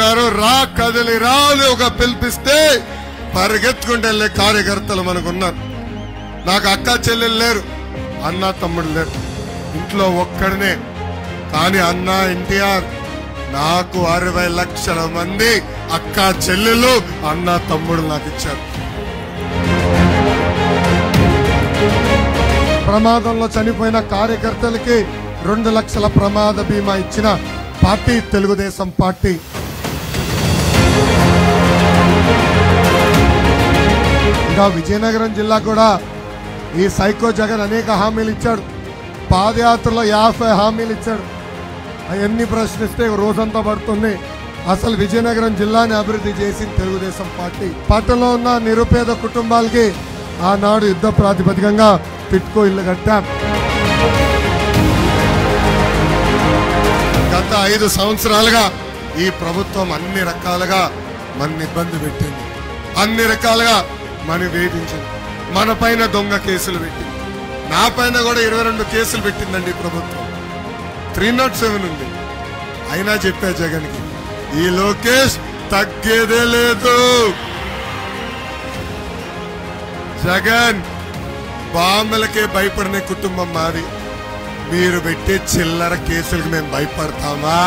గారు రా కదిలి రాని ఒక పిలిపిస్తే పరిగెత్తుకుంటూ వెళ్లే కార్యకర్తలు మనకున్నారు. నాకు అక్క చెల్లెలు లేరు, అన్న తమ్ముడు లేరు, ఇంట్లో ఒక్కడనే. కానీ అన్న ఎన్టీఆర్ నాకు 60 లక్షల మంది అక్క చెల్లెలు అన్న తమ్ముడు నాకు ఇచ్చారు. ప్రమాదంలో చనిపోయిన కార్యకర్తలకి 2 లక్షల ప్రమాద బీమా ఇచ్చిన పార్టీ తెలుగుదేశం పార్టీ. ఇంకా విజయనగరం జిల్లా కూడా ఈ సైకో జగన్ అనేక హామీలు ఇచ్చాడు. పాదయాత్రలో 50 హామీలు ఇచ్చాడు. అవన్నీ ప్రశ్నిస్తే రోజంతా పడుతుంది. అసలు విజయనగరం జిల్లాని అభివృద్ధి చేసింది తెలుగుదేశం పార్టీ. పట్టణంలో ఉన్న నిరుపేద కుటుంబాలకి ఆనాడు యుద్ధ ప్రాతిపదికంగా టిట్కో ఇల్లు కట్టాం. గత 5 సంవత్సరాలుగా ఈ ప్రభుత్వం అన్ని రకాలుగా మన ఇబ్బంది పెట్టింది, అన్ని రకాలుగా మన వేధించింది, మన పైన దొంగ కేసులు పెట్టింది. నా పైన కూడా 22 కేసులు పెట్టిందండి ప్రభుత్వం. 307 ఉంది. అయినా చెప్పా జగన్కి, ఈ లోకేష్ తగ్గేదే లేదు. జగన్ బాంబులకే భయపడిన కుటుంబం మాది. మీరు పెట్టే చిల్లర కేసులకు మేము భయపడతామా?